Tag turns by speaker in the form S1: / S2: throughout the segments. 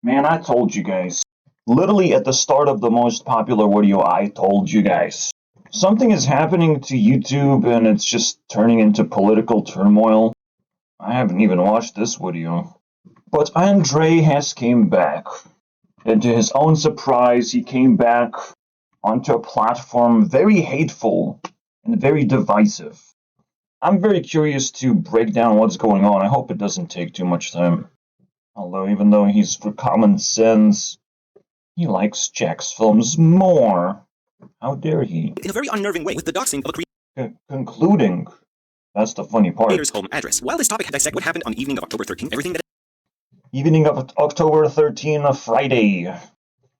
S1: Man, I told you guys. Literally at the start of the most popular video, I told you guys. Something is happening to YouTube and it's just turning into political turmoil. I haven't even watched this video. But Andrei has came back. And to his own surprise, he came back onto a platform very hateful and very divisive. I'm very curious to break down what's going on. I hope it doesn't take too much time. Although, even though he's for common sense, he likes Jack's films more. How dare he?
S2: In a very unnerving way with the doxing of a
S1: concluding. That's the funny part.
S2: creator's home address. While this topic dissects what happened on the evening of October 13th, everything that
S1: Evening of October 13, a Friday.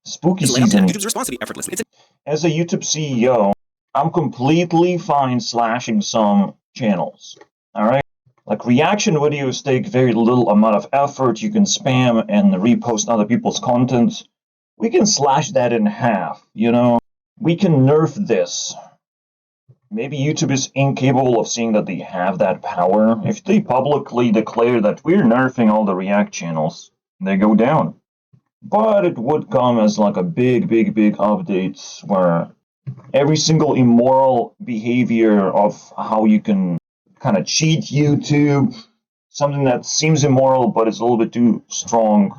S1: Spooky season.
S2: YouTube's response to be effortless.
S1: As a YouTube CEO, I'm completely fine slashing some channels. Alright? Like, reaction videos take very little amount of effort. You can spam and repost other people's content. We can slash that in half, you know? We can nerf this. Maybe YouTube is incapable of seeing that they have that power. If they publicly declare that we're nerfing all the React channels, they go down. But it would come as like a big update where every single immoral behavior of how you can kind of cheat YouTube, something that seems immoral but is a little bit too strong,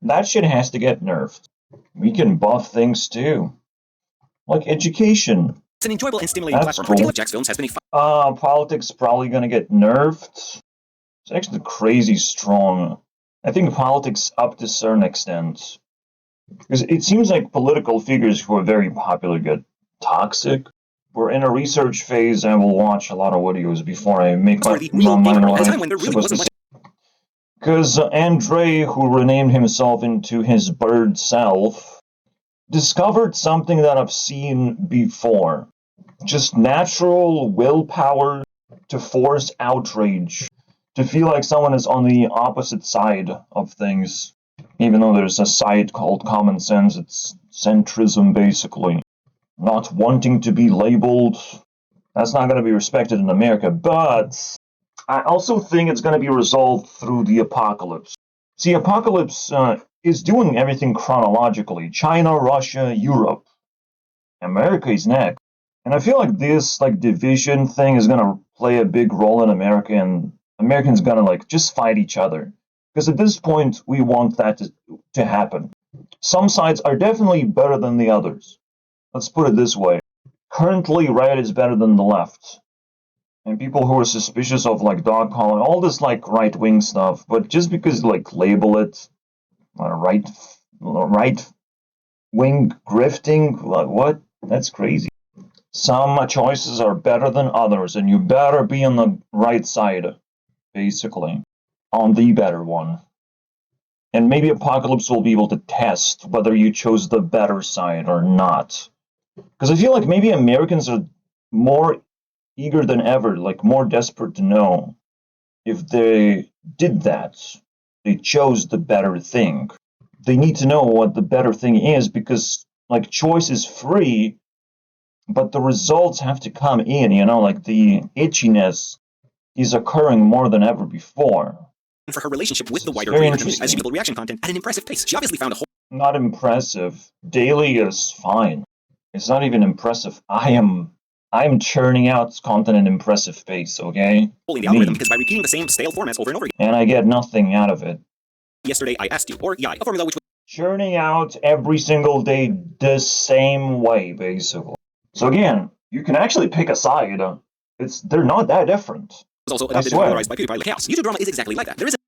S1: that shit has to get nerfed. We can buff things too. Like education.
S2: It's an enjoyable and stimulating platform. Cool. Jack's films has been
S1: politics probably gonna get nerfed. It's actually crazy strong. I think politics up to a certain extent. Because it seems like political figures who are very popular get toxic. We're in a research phase and we'll watch a lot of videos before I make my mind what I'm supposed to say. Because Andrei, who renamed himself into his bird self, discovered something that I've seen before. Just natural willpower to force outrage. To feel like someone is on the opposite side of things. Even though there's a side called common sense, it's centrism basically. Not wanting to be labeled. That's not going to be respected in America, but I also think it's going to be resolved through the apocalypse. See, apocalypse is doing everything chronologically. China, Russia, Europe. America is next. And I feel like this division thing is going to play a big role in America, and Americans going to just fight each other. Because at this point, we want that to happen. Some sides are definitely better than the others. Let's put it this way. Currently, right is better than the left. And people who are suspicious of dog calling, all this right-wing stuff, but just because label it right-wing grifting, what? That's crazy. Some choices are better than others, and you better be on the right side, basically. On the better one. And maybe Apocalypse will be able to test whether you chose the better side or not. Because I feel like maybe Americans are more eager than ever, more desperate to know if they did that. They chose the better thing. They need to know what the better thing is because, choice is free, but the results have to come in, the itchiness is occurring more than ever before.
S2: For her relationship with the wider community as she built reaction content at an impressive pace. She obviously found a whole...
S1: Not impressive. Daily is fine. It's not even impressive. I am churning out content at an impressive pace, okay?
S2: ...in the algorithm because by repeating the same stale formats over and over again.
S1: And I get nothing out of it.
S2: Yesterday I asked you, or a formula which was...
S1: Churning out every single day the same way, basically. So again, you can actually pick a side. They're not that different.
S2: Was also adopted and popularized by PewDiePie. Chaos. YouTube drama is exactly like that. There is a...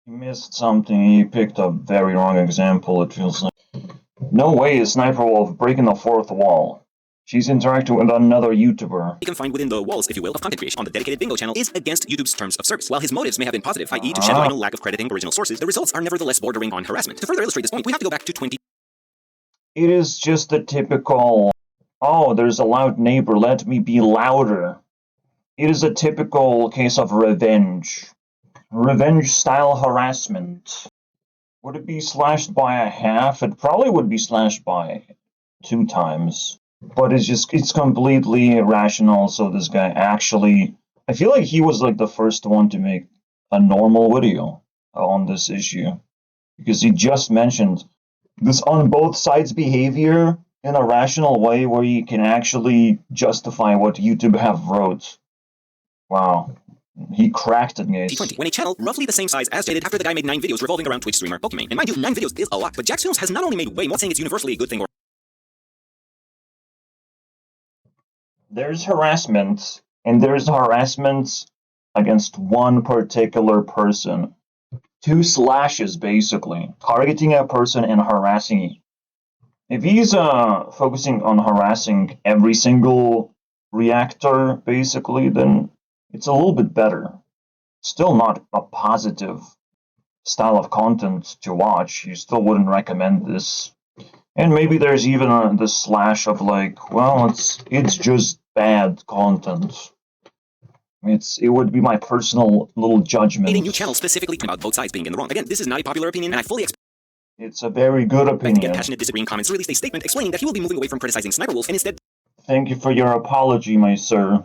S1: He missed something. He picked a very wrong example, it feels like. No way is Sniper Wolf breaking the fourth wall. She's interacting with another YouTuber.
S2: He can find within the walls, if you will, of content creation on the dedicated bingo channel is against YouTube's terms of service. While his motives may have been positive, i.e. to shed light on lack of crediting original sources, the results are nevertheless bordering on harassment. To further illustrate this point, we have to go back to 20...
S1: It is just the typical, oh, there's a loud neighbor, let me be louder. It is a typical case of revenge. Revenge-style harassment. Would it be slashed by a half? It probably would be slashed by 2 times. But it's completely irrational, so this guy actually... I feel like he was the first one to make a normal video on this issue. because he just mentioned this on both sides behavior in a rational way where you can actually justify what YouTube have wrote. Wow. He cracked it, guys.
S2: T20, when a channel roughly the same size as stated after the guy made 9 videos revolving around Twitch streamer Pokemon. And mind you, 9 videos is a lot, but Jax Films has not only made way more, saying it's universally a good thing or...
S1: There's harassment, and there's harassment against one particular person. 2 slashes, basically. Targeting a person and harassing. If he's focusing on harassing every single reactor, basically, then it's a little bit better. Still not a positive style of content to watch. You still wouldn't recommend this. And maybe there's even the slash of like, well, it's just bad content. It would be my personal little judgment.
S2: A new channel specifically about both sides being in the wrong. Again, this is not a popular opinion, and I fully expect
S1: it's a very good opinion.
S2: to get passionate disagreeing comments, released a statement explaining that he will be moving away from criticizing Sniper Wolf and instead...
S1: Thank you for your apology, my sir.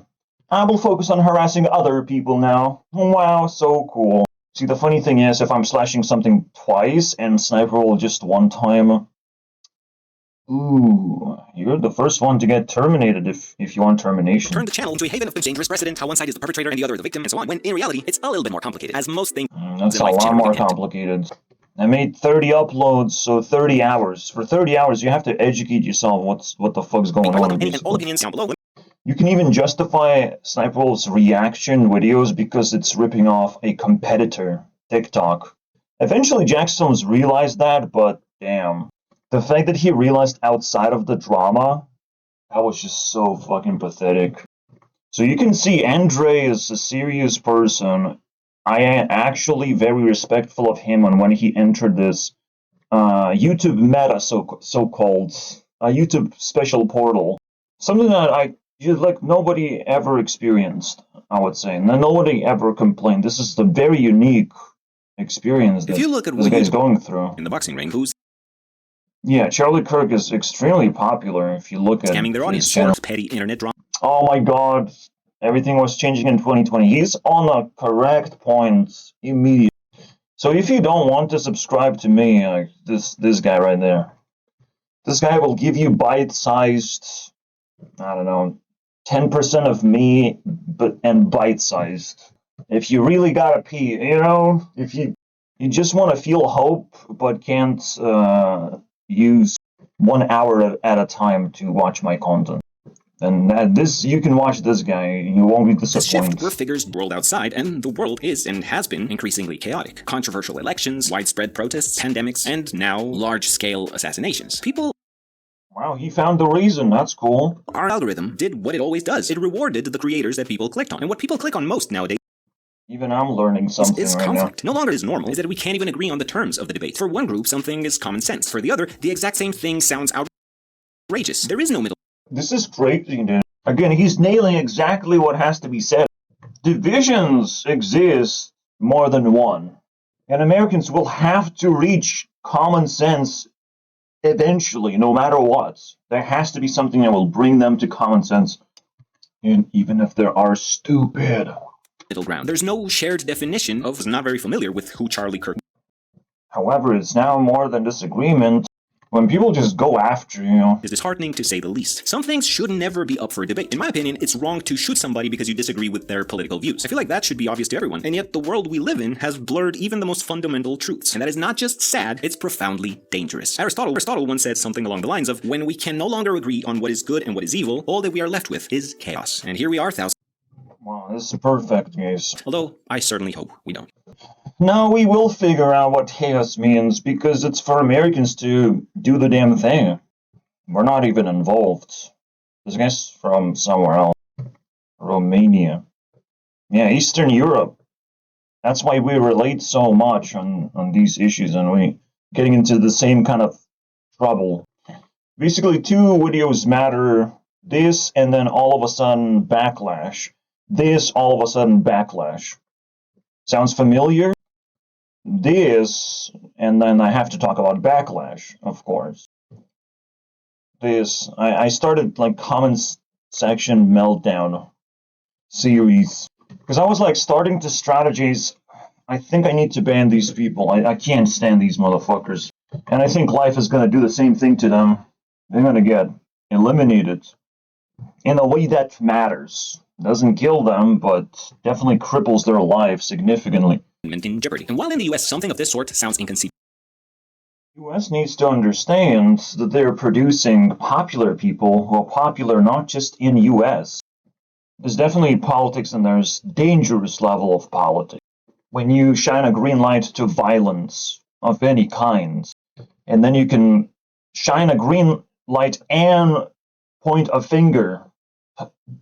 S1: I will focus on harassing other people now. Wow, so cool. See, the funny thing is, if I'm slashing something twice and Sniper Wolf just one time... Ooh, you're the first one to get terminated if you want termination.
S2: Turn the channel into a haven of dangerous precedent, how one side is the perpetrator and the other the victim, and so on, when in reality, it's a little bit more complicated, as most things
S1: that's a lot more complicated. I made 30 uploads, so 30 hours. For 30 hours, you have to educate yourself what the fuck's going on.
S2: And all opinions down below.
S1: You can even justify Sniper Wolf's reaction videos because it's ripping off a competitor, TikTok. Eventually, Jax Films realized that, but damn. The fact that he realized outside of the drama, that was just so fucking pathetic. So you can see Andrei is a serious person. I am actually very respectful of him on when he entered this YouTube meta, so-called YouTube special portal. Something that nobody ever experienced, I would say. And nobody ever complained. This is the very unique experience that
S2: if you look at
S1: this guy's going through.
S2: In the boxing ring, who's...
S1: Yeah, Charlie Kirk is extremely popular if you look at
S2: scamming their audience for petty internet drama. Oh
S1: my god, everything was changing in 2020. He's on a correct point immediately. So if you don't want to subscribe to me, this guy right there, this guy will give you bite-sized, I don't know, 10% of me, and bite-sized. If you really gotta pee, if you just want to feel hope, but can't use 1 hour at a time to watch my content. And you can watch this guy, you won't be disappointed.
S2: Shift where figures world outside, and the world is and has been increasingly chaotic. Controversial elections, widespread protests, pandemics, and now large-scale assassinations. People...
S1: Wow, he found the reason. That's cool.
S2: Our algorithm did what it always does. It rewarded the creators that people clicked on. And what people click on most nowadays...
S1: Even I'm learning something right
S2: conflict.
S1: now.
S2: No longer is normal is that we can't even agree on the terms of the debate. For one group, something is common sense. For the other, the exact same thing sounds outrageous. There is no middle.
S1: This is crazy, dude. Again, he's nailing exactly what has to be said. Divisions exist more than one. And Americans will have to reach common sense eventually, no matter what. There has to be something that will bring them to common sense. And even if they are stupid.
S2: Middle ground. There's no shared definition of... not very familiar with who Charlie Kirk...
S1: However, it's now more than disagreement. When people just go after you...
S2: It's disheartening to say the least. Some things should never be up for debate. In my opinion, it's wrong to shoot somebody because you disagree with their political views. I feel like that should be obvious to everyone. And yet the world we live in has blurred even the most fundamental truths. And that is not just sad, it's profoundly dangerous. Aristotle once said something along the lines of, when we can no longer agree on what is good and what is evil, all that we are left with is chaos. And here we are, thousands...
S1: Wow, this is perfect, guys.
S2: Although, I certainly hope we don't.
S1: No, we will figure out what chaos means, because it's for Americans to do the damn thing. We're not even involved. This guy's from somewhere else. Romania. Yeah, Eastern Europe. That's why we relate so much on these issues, and we getting into the same kind of trouble. Basically, 2 videos matter. This, and then all of a sudden, backlash. This, all of a sudden, backlash. Sounds familiar? This, and then I have to talk about backlash, of course. This, I started like comment section meltdown series. Because I was like starting to strategize I think I need to ban these people. I can't stand these motherfuckers. And I think life is going to do the same thing to them. They're going to get eliminated in a way that matters. Doesn't kill them, but definitely cripples their lives significantly.
S2: In jeopardy. And while in the US something of this sort sounds inconceivable,
S1: The US needs to understand that they're producing popular people who are popular not just in US. There's definitely politics and there's dangerous level of politics. When you shine a green light to violence of any kind, and then you can shine a green light and point a finger.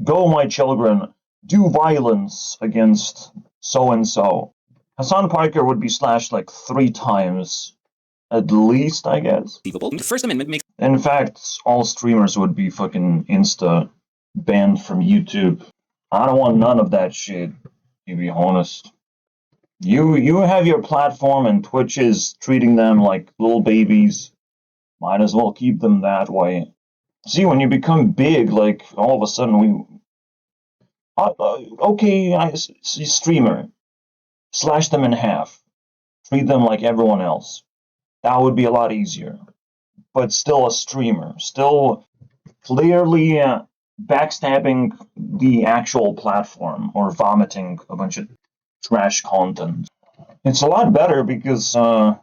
S1: Go, my children, do violence against so-and-so. Hassan Piker would be slashed like 3 times, at least, I guess.
S2: the First Amendment makes
S1: In fact, all streamers would be fucking insta-banned from YouTube. I don't want none of that shit, to be honest. You have your platform and Twitch is treating them like little babies. Might as well keep them that way. See, when you become big, like, all of a sudden okay, streamer. Slash them in half. Treat them like everyone else. That would be a lot easier. But still a streamer. Still clearly backstabbing the actual platform or vomiting a bunch of trash content. It's a lot better because to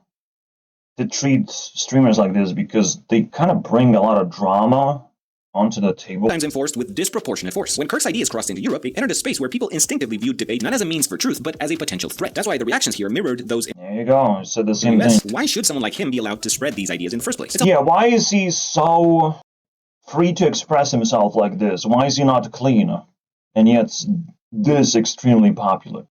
S1: treat streamers like this because they kind of bring a lot of drama onto the table.
S2: Sometimes enforced with disproportionate force. When Kirk's ideas crossed into Europe, they entered a space where people instinctively viewed debate not as a means for truth, but as a potential threat. That's why the reactions here mirrored those in
S1: There you go. I said the same
S2: the US.
S1: thing.
S2: Why should someone like him be allowed to spread these ideas in the first place?
S1: Yeah, why is he so free to express himself like this? Why is he not clean? And yet this extremely popular.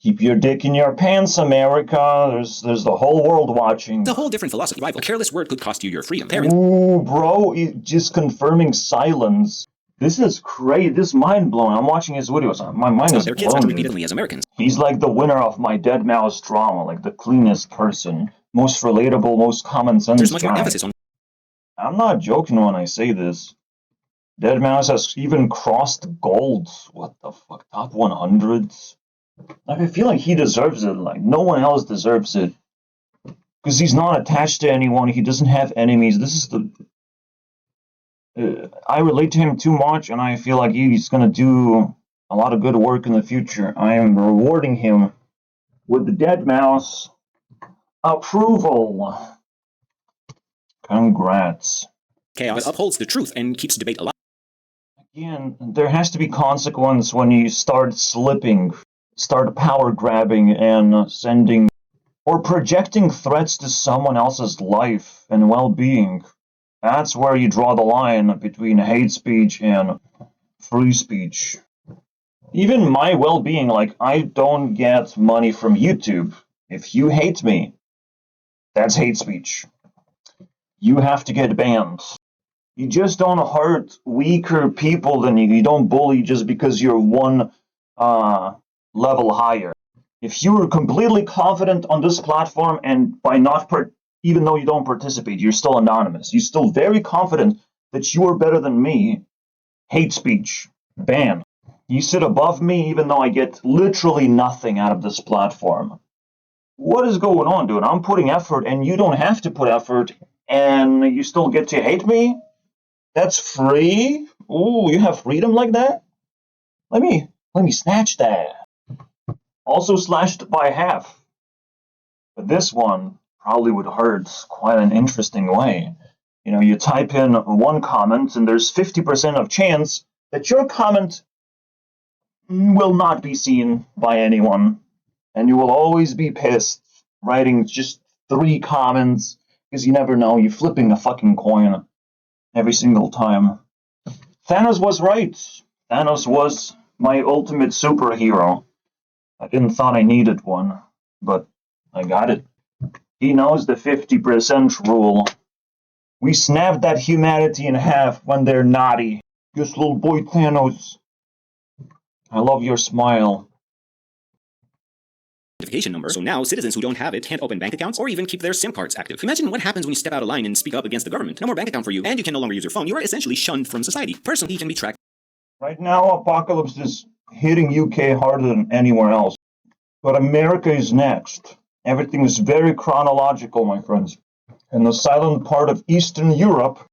S1: Keep your dick in your pants, America. There's the whole world watching.
S2: It's a whole different philosophy. A careless word could cost you your freedom.
S1: Ooh, bro, just confirming silence. This is crazy. This is mind-blowing. I'm watching his videos. My mind is
S2: Their kids aren't
S1: blown.
S2: repeatedly as Americans.
S1: He's like the winner of my dead mouse drama, like the cleanest person, most relatable, most common sense
S2: There's much more
S1: guy.
S2: emphasis on
S1: I'm not joking when I say this. Dead mouse has even crossed gold. What the fuck? Top 100s? Like, I feel like he deserves it. Like, no one else deserves it. Because he's not attached to anyone. He doesn't have enemies. This is the... I relate to him too much, and I feel like he's going to do a lot of good work in the future. I am rewarding him with the dead mouse approval. Congrats.
S2: chaos, but upholds the truth and keeps debate alive.
S1: Again, there has to be consequence when you start slipping, start power grabbing and sending or projecting threats to someone else's life and well-being. That's where you draw the line between hate speech and free speech. Even my well-being, like, I don't get money from YouTube. If you hate me, that's hate speech. You have to get banned. You just don't hurt weaker people than you. You don't bully just because you're one level higher. If you're completely confident on this platform and by not even though you don't participate, you're still anonymous. You're still very confident that you are better than me. Hate speech. Ban. You sit above me even though I get literally nothing out of this platform. What is going on, dude? I'm putting effort and you don't have to put effort and you still get to hate me? That's free? Ooh, you have freedom like that? Let me snatch that. Also slashed by half. But this one probably would hurt quite an interesting way. You know, you type in one comment and there's 50% of chance that your comment will not be seen by anyone. And you will always be pissed writing just 3 comments because you never know. You're flipping a fucking coin every single time. Thanos was right. Thanos was my ultimate superhero. I didn't thought I needed one, but I got it. He knows the 50% rule. We snapped that humanity in half when they're naughty. Just little boy Thanos. I love your smile.
S2: Identification number. So now citizens who don't have it can't open bank accounts or even keep their SIM cards active. Imagine what happens when you step out of line and speak up against the government. No more bank account for you, and you can no longer use your phone. You are essentially shunned from society. Personally, you can be tracked.
S1: Right now, Apocalypse is hitting UK harder than anywhere else. But America is next. Everything is very chronological, my friends. And the silent part of Eastern Europe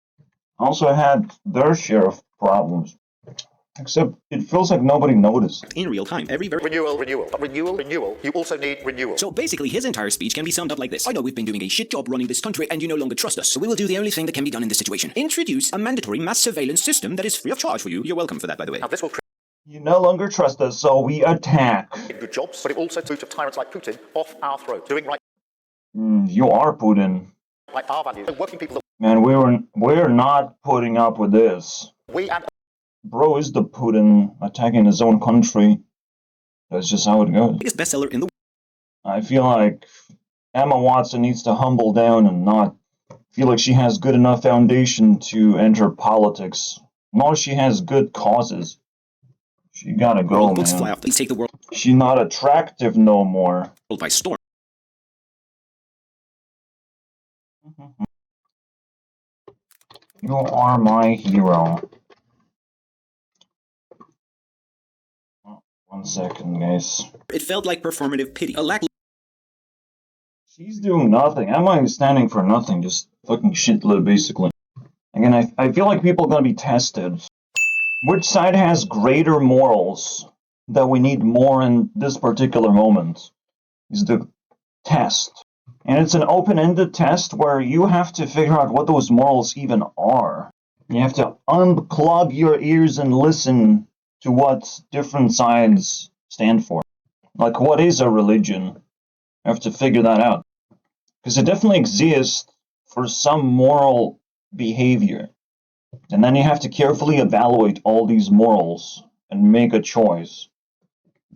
S1: also had their share of problems. Except it feels like nobody noticed.
S2: In real time.
S3: Renewal. You also need renewal.
S2: So basically, his entire speech can be summed up like this. I know we've been doing a shit job running this country and you no longer trust us. So we will do the only thing that can be done in this situation. Introduce a mandatory mass surveillance system that is free of charge for you. You're welcome for that, by the way.
S3: Now this will
S1: You no longer trust us, so we attack.
S3: create good jobs, but it will also boot of tyrants like Putin off our throat. Doing right
S1: You are Putin.
S3: by our values. Working people
S1: Man, we're not putting up with this.
S3: that we and
S1: Bro is the Putin attacking his own country. That's just how it goes.
S2: Biggest bestseller in the
S1: I feel like Emma Watson needs to humble down and not feel like she has good enough foundation to enter politics. Nor she has good causes. She gotta go,
S2: world. Books fly
S1: man.
S2: off. Please take the world
S1: She not attractive no more.
S2: by storm.
S1: You are my hero. Oh, 1 second, guys.
S2: It felt like performative pity. A lack
S1: She's doing nothing. Emma is standing for nothing, just fucking shitlib, basically. Again, I feel like people are gonna be tested. Which side has greater morals that we need more in this particular moment is the test. And it's an open-ended test where you have to figure out what those morals even are. You have to unplug your ears and listen to what different sides stand for. Like, what is a religion? You have to figure that out. Because it definitely exists for some moral behavior. And then you have to carefully evaluate all these morals and make a choice.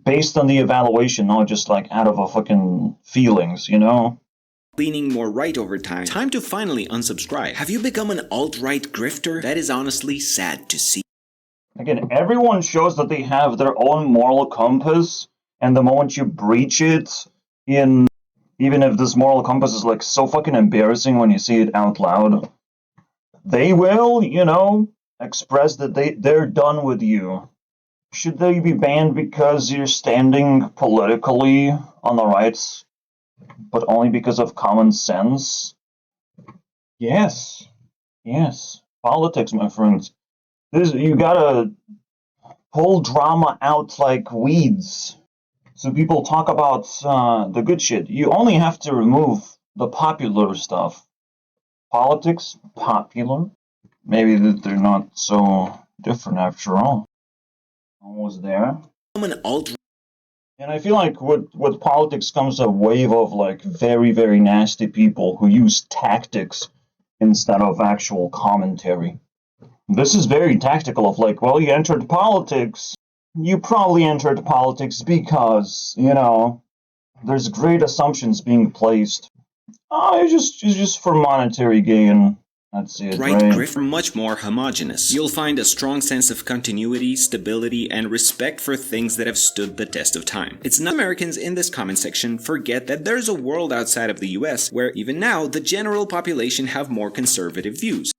S1: Based on the evaluation, not just like out of a fucking feelings, you know?
S2: leaning more right over time. Time to finally unsubscribe. Have you become an alt-right grifter? That is honestly sad to see.
S1: Again, everyone shows that they have their own moral compass, and the moment you breach it, even if this moral compass is like so fucking embarrassing when you see it out loud, they will, express that they're done with you. Should they be banned because you're standing politically on the right, but only because of common sense? Yes. Politics, my friends. You gotta pull drama out like weeds. So people talk about the good shit. You only have to remove the popular stuff. Politics, popular. Maybe they're not so different after all. Almost there.
S2: I'm an alt.
S1: And I feel like with politics comes a wave of like very, very nasty people who use tactics instead of actual commentary. This is very tactical of like, well, you entered politics. You probably entered politics because, there's great assumptions being placed. It's just for monetary gain. That's it,
S2: right?
S1: Right?
S2: Are much more homogeneous. You'll find a strong sense of continuity, stability, and respect for things that have stood the test of time. It's not Americans in this comment section forget that there's a world outside of the US where even now the general population have more conservative views.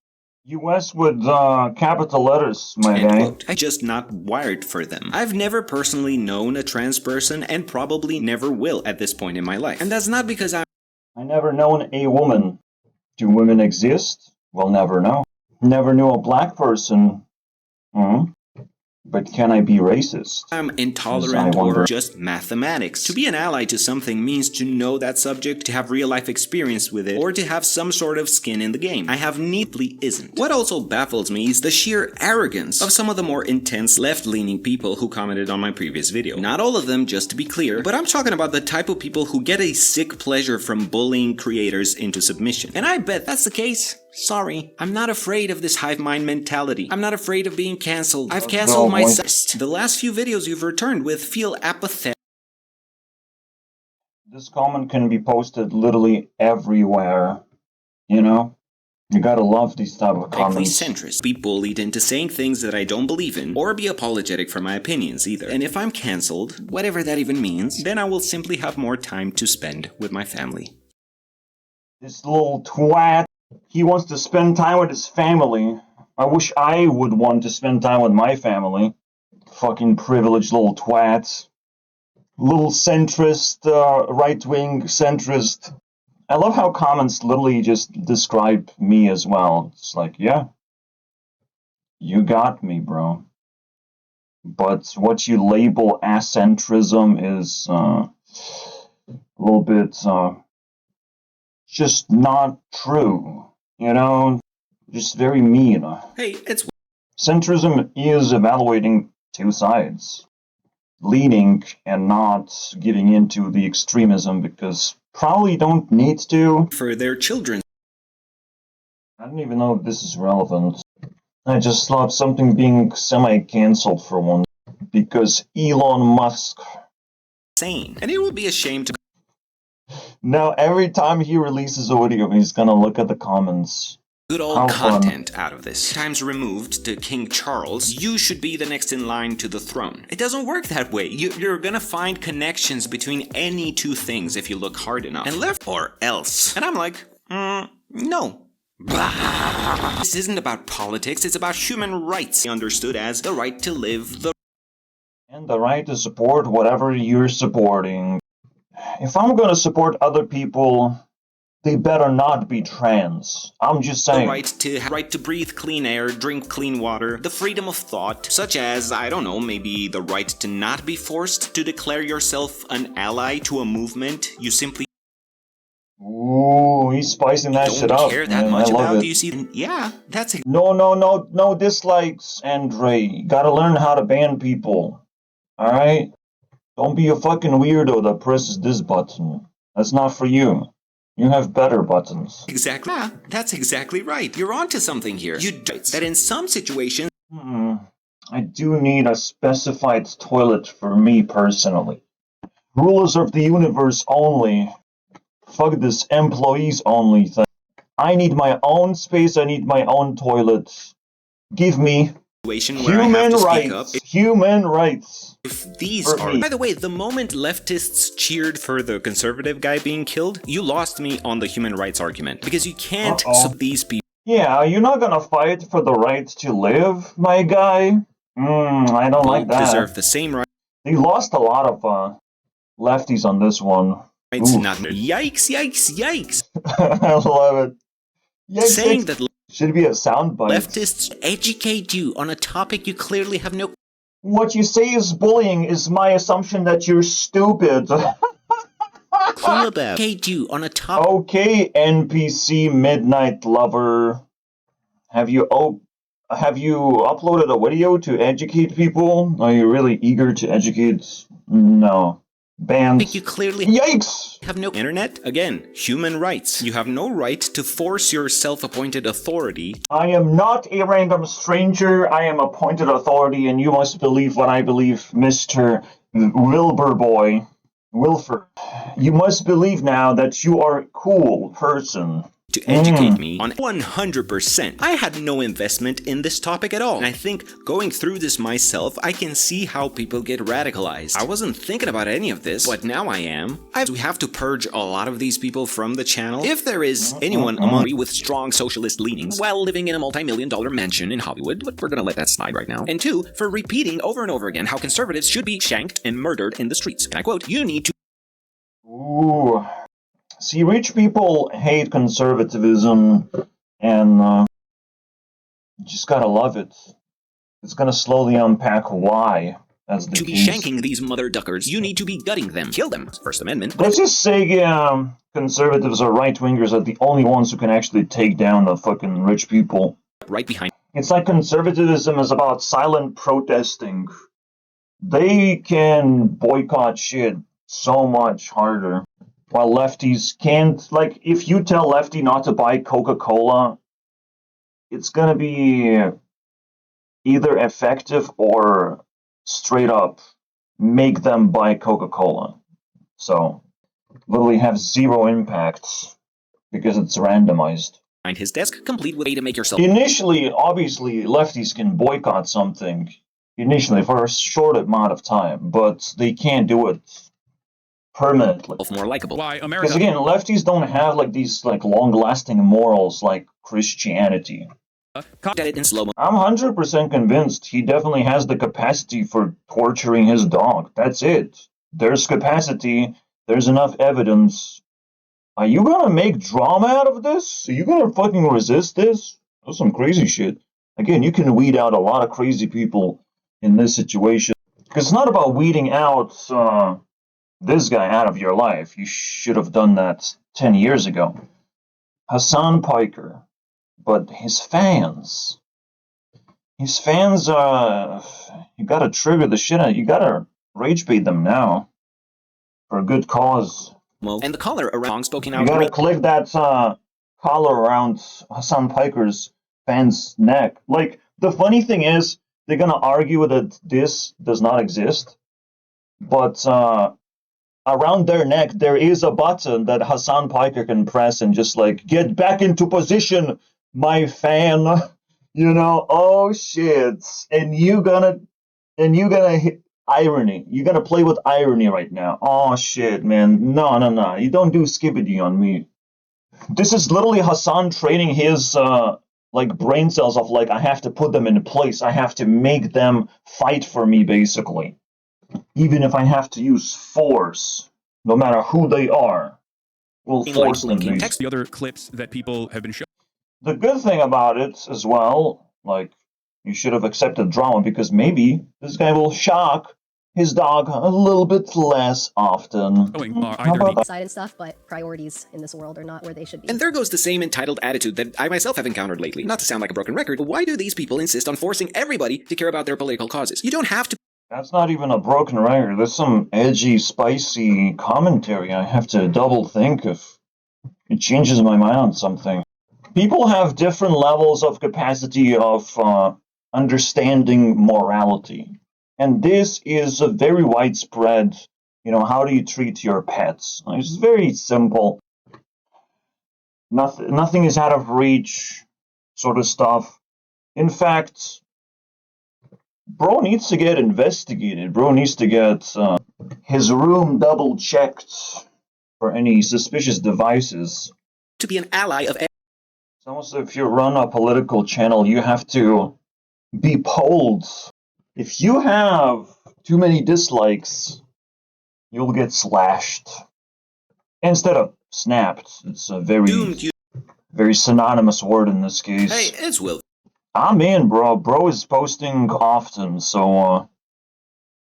S1: US with capital letters, my
S2: End
S1: guy.
S2: quote. I'm just not wired for them. I've never personally known a trans person and probably never will at this point in my life. And that's not because
S1: I never known a woman. Do women exist? We'll never know. Never knew a black person. But can I be racist?
S2: I'm intolerant or just mathematics. To be an ally to something means to know that subject, to have real-life experience with it, or to have some sort of skin in the game. I have neatly isn't. What also baffles me is the sheer arrogance of some of the more intense left-leaning people who commented on my previous video. Not all of them, just to be clear, but I'm talking about the type of people who get a sick pleasure from bullying creators into submission. And I bet that's the case. Sorry, I'm not afraid of this hive mind mentality. I'm not afraid of being cancelled. I've cancelled myself. The last few videos you've returned with feel apathetic.
S1: This comment can be posted literally everywhere. You gotta love these type of comments.
S2: Centrist. Be bullied into saying things that I don't believe in, or be apologetic for my opinions either. And if I'm cancelled, whatever that even means, then I will simply have more time to spend with my family.
S1: This little twat. He wants to spend time with his family. I wish I would want to spend time with my family. Fucking privileged little twats. little centrist, right-wing centrist. I love how comments literally just describe me as well. It's like, yeah, you got me, bro. But what you label acentrism is a little bit just not true, you know? Just very mean.
S2: Hey, it's
S1: Centrism is evaluating two sides, leading and not giving into the extremism because probably don't need to.
S2: for their children.
S1: I don't even know if this is relevant. I just love something being semi-cancelled for once because Elon Musk.
S2: Sane. And it would be a shame to
S1: Now every time he releases audio, he's gonna look at the comments.
S2: good
S1: How
S2: old
S1: fun.
S2: content out of this. Times removed to King Charles, you should be the next in line to the throne. It doesn't work that way. You're gonna find connections between any two things if you look hard enough. And left or else. And I'm like, no. This isn't about politics, it's about human rights, understood as the right to live,
S1: And the right to support whatever you're supporting. If I'm gonna support other people, they better not be trans. I'm just
S2: the
S1: saying.
S2: right to breathe clean air, drink clean water, the freedom of thought, such as, I don't know, maybe the right to not be forced to declare yourself an ally to a movement you simply
S1: Ooh, he's spicing that shit
S2: don't
S1: up,
S2: care that
S1: man.
S2: much
S1: I love
S2: about.
S1: it.
S2: Do you see? Yeah, that's
S1: No dislikes, Andrei. You gotta learn how to ban people. Alright? Don't be a fucking weirdo that presses this button. That's not for you. You have better buttons.
S2: exactly. Yeah, that's exactly right. You're onto something here. That in some situations.
S1: I do need a specified toilet for me personally. Rulers of the universe only. Fuck this employees only thing. I need my own space, I need my own toilet. Give me
S2: Where I have to speak up.
S1: Human rights.
S2: If these
S1: For
S2: are.
S1: me.
S2: By the way, the moment leftists cheered for the conservative guy being killed, you lost me on the human rights argument. Because you can't sub these people.
S1: Yeah, you're not gonna fight for the right to live, my guy? I don't like that.
S2: Deserve the same
S1: They lost a lot of lefties on this one.
S2: rights.
S1: Oof.
S2: Not yikes.
S1: I love it.
S2: Saying that
S1: Should be a soundbite.
S2: leftists educate you on a topic you clearly have no
S1: What you say is bullying is my assumption that you're stupid.
S2: clue about. Educate you on a topic.
S1: Okay, NPC Midnight Lover. Have you uploaded a video to educate people? Are you really eager to educate? No. Banned.
S2: You clearly
S1: Yikes!
S2: have no internet. Again, human rights. You have no right to force your self-appointed authority.
S1: I am not a random stranger. I am appointed authority, and you must believe what I believe, Mr. Wilfur. You must believe now that you are a cool person.
S2: To educate me on 100%. I had no investment in this topic at all. And I think going through this myself, I can see how people get radicalized. I wasn't thinking about any of this, but now I am. We have to purge a lot of these people from the channel. If there is anyone among me with strong socialist leanings while living in a multi-million-dollar mansion in Hollywood, but we're gonna let that slide right now. And two, for repeating over and over again how conservatives should be shanked and murdered in the streets. And I quote, you need to...
S1: Ooh. See, rich people hate conservatism, and you just gotta love it. It's gonna slowly unpack why. That's the
S2: To be
S1: case.
S2: shanking these mother duckers, you need to be gutting them. Kill them. First Amendment.
S1: Let's just say conservatives or right-wingers are the only ones who can actually take down the fucking rich people.
S2: Right behind.
S1: It's like conservatism is about silent protesting. They can boycott shit so much harder. While lefties can't, like, if you tell lefty not to buy Coca-Cola, it's gonna be either effective or straight up make them buy Coca-Cola. So, literally have zero impact because it's randomized.
S2: Behind his desk, complete with a way to make yourself
S1: Initially, obviously, lefties can boycott something initially for a short amount of time, but they can't do it permanently.
S2: more likable.
S4: Why
S1: Because
S4: America?
S1: again, lefties don't have like these like long-lasting morals like Christianity.
S2: At it in slow mo.
S1: I'm 100% convinced he definitely has the capacity for torturing his dog. That's it. there's capacity, there's enough evidence. Are you gonna make drama out of this? Are you gonna fucking resist this? That's some crazy shit. Again, you can weed out a lot of crazy people in this situation. Because it's not about weeding out this guy out of your life. You should have done that 10 years ago. Hassan Piker. But his fans, you gotta trigger the shit out. You gotta rage bait them now for a good cause.
S2: And the collar around spoken
S1: You
S2: out.
S1: gotta click that collar around Hassan Piker's fan's neck. Like, the funny thing is, they're gonna argue that this does not exist, but around their neck there is a button that Hassan Piker can press and just like, get back into position, my fan. Oh shit. And you gonna hit irony. You're gonna play with irony right now. Oh shit, man. No. You don't do skibbity on me. This is literally Hassan training his like brain cells of like, I have to put them in place. I have to make them fight for me, basically. Even if I have to use force, no matter who they are, we'll force them to.
S4: Text the other clips that people have been showing.
S1: The good thing about it as well, like, you should have accepted drama because maybe this guy will shock his dog a little bit less often. How about that?
S5: Side and stuff, but priorities in this world are not where they should be.
S2: And there goes the same entitled attitude that I myself have encountered lately. Not to sound like a broken record, but why do these people insist on forcing everybody to care about their political causes? You don't have to.
S1: That's not even a broken record. There's some edgy, spicy commentary. I have to double think if it changes my mind on something. People have different levels of capacity of understanding morality. And this is a very widespread, how do you treat your pets? It's very simple. Nothing is out of reach, sort of stuff. In fact, bro needs to get investigated. Bro needs to get his room double checked for any suspicious devices.
S2: To be an ally of.
S1: It's almost if you run a political channel, you have to be polled. If you have too many dislikes, you'll get slashed. Instead of snapped. It's a very synonymous word in this case.
S2: Hey, it's Wilfur.
S1: I'm in, bro. Bro is posting often, so,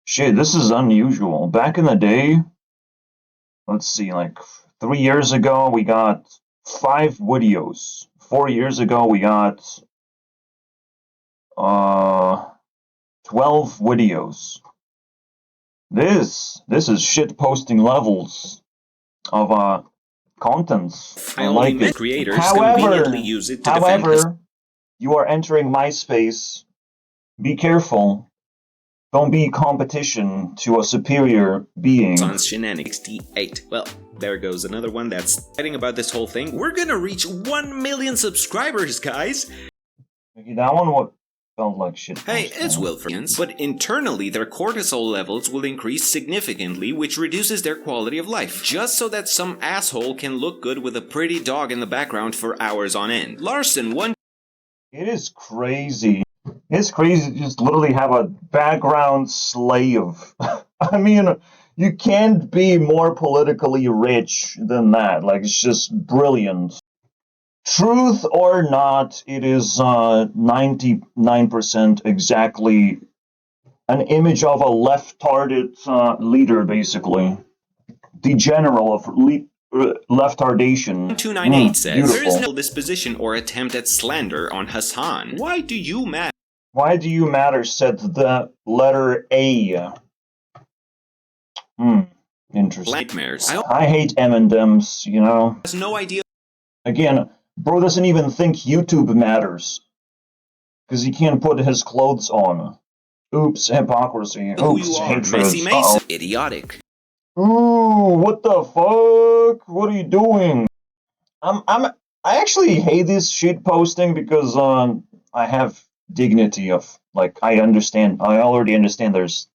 S1: shit, this is unusual. Back in the day, let's see, like, 3 years ago, we got 5 videos. 4 years ago, we got, 12 videos. This is shit posting levels of, contents.
S2: I like it. Creators conveniently use it to defend.
S1: You are entering MySpace. Be careful. Don't be competition to a superior being.
S2: On Shenanigans 68. Well, there goes another one that's fighting about this whole thing. We're gonna reach 1 million subscribers, guys.
S1: That one felt like shit.
S2: Hey, it's Wilfur. But internally, their cortisol levels will increase significantly, which reduces their quality of life. Just so that some asshole can look good with a pretty dog in the background for hours on end. Larson,
S1: It is crazy. It's crazy to just literally have a background slave. I mean, you can't be more politically rich than that. Like, it's just brilliant. Truth or not, it is 99% exactly an image of a left-hearted leader, basically. The general of leftardation.
S2: 298 says,
S1: beautiful.
S2: there is no disposition or attempt at slander on Hassan. Why do you matter?
S1: Why do you matter, said the letter A. Interesting.
S2: Nightmares.
S1: I hate M&M's,
S2: Has no idea.
S1: Again, bro doesn't even think YouTube matters. Because he can't put his clothes on. Oops, hypocrisy. Oops, hatred.
S2: Messy Mason. Idiotic.
S1: Ooh, what the fuck? What are you doing? I actually hate this shit posting because I have dignity of, like, I already understand there's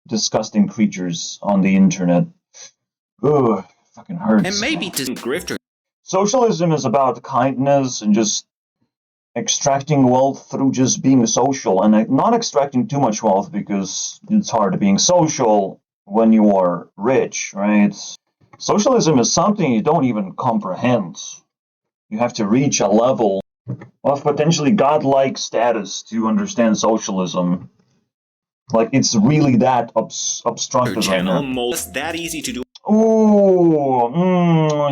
S1: disgusting creatures on the internet. Ugh, fucking hurts.
S2: And maybe to grifter.
S1: Socialism is about kindness and just extracting wealth through just being social, and not extracting too much wealth because it's hard being social when you are rich, right? Socialism is something you don't even comprehend. You have to reach a level of potentially godlike status to understand socialism. Like, it's really that obstructive right now.
S2: It's that easy to do.
S1: Ooh,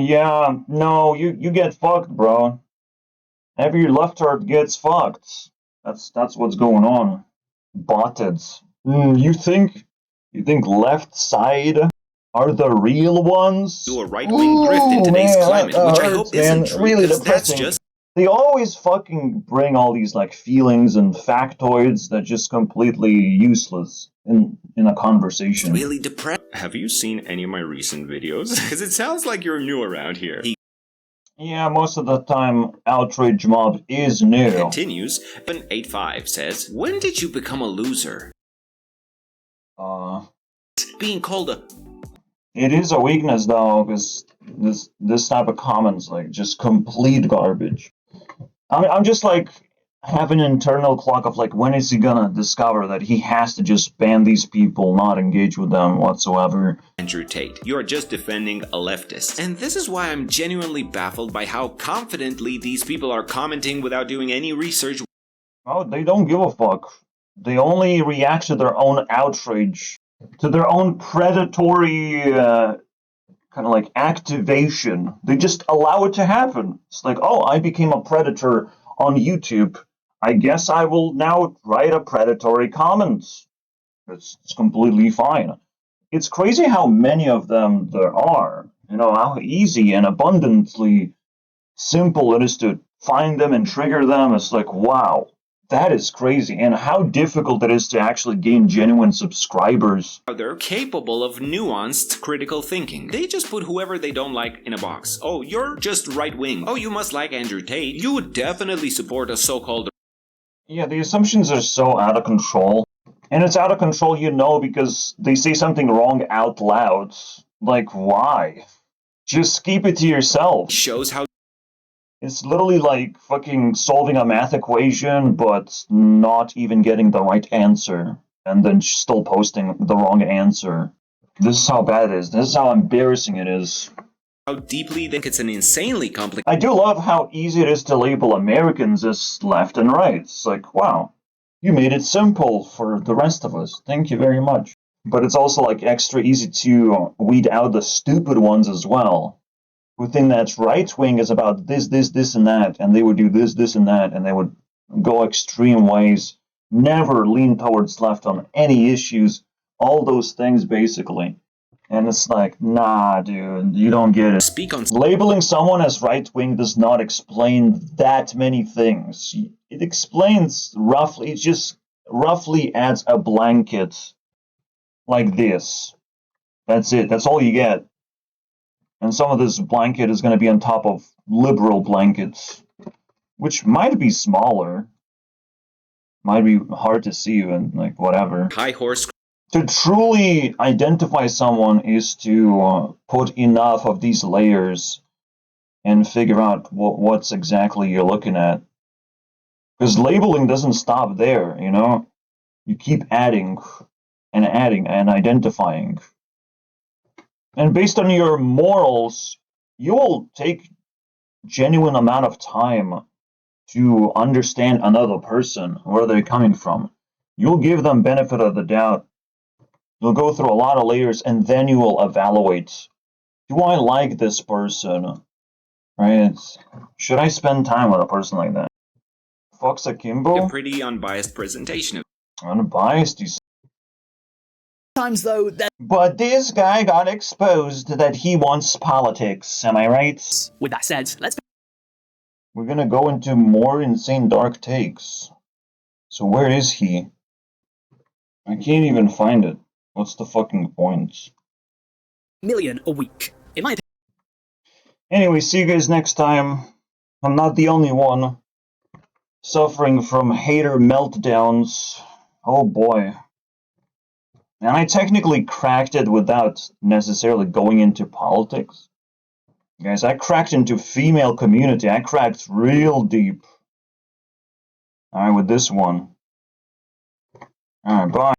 S1: yeah, no, you get fucked, bro. Every leftard gets fucked. That's what's going on. Botted. You think left side are the real ones?
S2: Do a right-wing grift in today's climate, which I hope isn't true.
S1: Really
S2: That's
S1: depressing.
S2: just
S1: They always fucking bring all these like feelings and factoids that just completely useless in a conversation.
S2: really depressing. Have you seen any of my recent videos? Because it sounds like you're new around here. He
S1: Yeah, most of the time, outrage mob is new.
S2: continues. 85 says, "When did you become a loser?" Being called a
S1: It is a weakness though, because this type of comments like just complete garbage. I'm just like have an internal clock of like when is he gonna discover that he has to just ban these people, not engage with them whatsoever.
S2: Andrew Tate. You're just defending a leftist. And this is why I'm genuinely baffled by how confidently these people are commenting without doing any research.
S1: Oh, they don't give a fuck. They only react to their own outrage, to their own predatory kind of like activation. They just allow it to happen. It's like, oh, I became a predator on YouTube. I guess I will now write a predatory comment. It's completely fine. It's crazy how many of them there are. You know, how easy and abundantly simple it is to find them and trigger them. It's like, wow, that is crazy. And how difficult it is to actually gain genuine subscribers.
S2: They're capable of nuanced critical thinking. They just put whoever they don't like in a box. Oh, you're just right-wing. Oh, you must like Andrew Tate. You would definitely support a so-called...
S1: Yeah, the assumptions are so out of control. And it's out of control, you know, because they say something wrong out loud. Like, why? Just keep it to yourself.
S2: Shows how...
S1: It's literally like fucking solving a math equation, but not even getting the right answer, and then still posting the wrong answer. This is how bad it is. This is how embarrassing it is.
S2: How deeply think it's an insanely complicated...
S1: I do love how easy it is to label Americans as left and right. It's like, wow, you made it simple for the rest of us. Thank you very much. But it's also like extra easy to weed out the stupid ones as well, who think that right wing is about this, and that, and they would do this, and that, and they would go extreme ways, never lean towards left on any issues, all those things basically. And it's like, nah, dude, you don't get it.
S2: Speak on...
S1: Labeling someone as right wing does not explain that many things. It explains roughly, it just roughly adds a blanket like this. That's it, that's all you get. And some of this blanket is going to be on top of liberal blankets, which might be smaller, might be hard to see, and like whatever.
S2: High horse...
S1: To truly identify someone is to put enough of these layers and figure out what's exactly you're looking at. Because labeling doesn't stop there, you know? You keep adding and identifying. And based on your morals, you will take genuine amount of time to understand another person, where they're coming from. You'll give them benefit of the doubt. You'll go through a lot of layers, and then you will evaluate. Do I like this person? Right? Should I spend time with a person like that? Fox Akimbo?
S2: A pretty unbiased presentation of...
S1: Unbiased, you say?
S6: Times though that...
S1: But this guy got exposed that he wants politics, am I right?
S6: With that said,
S1: We're gonna go into more insane dark takes. So where is he? I can't even find it. What's the fucking point?
S6: million a week. In my opinion.
S1: Anyway, see you guys next time. I'm not the only one suffering from hater meltdowns. Oh boy. And I technically cracked it without necessarily going into politics. Guys, I cracked into female community. I cracked real deep. Alright, with this one. Alright, bye.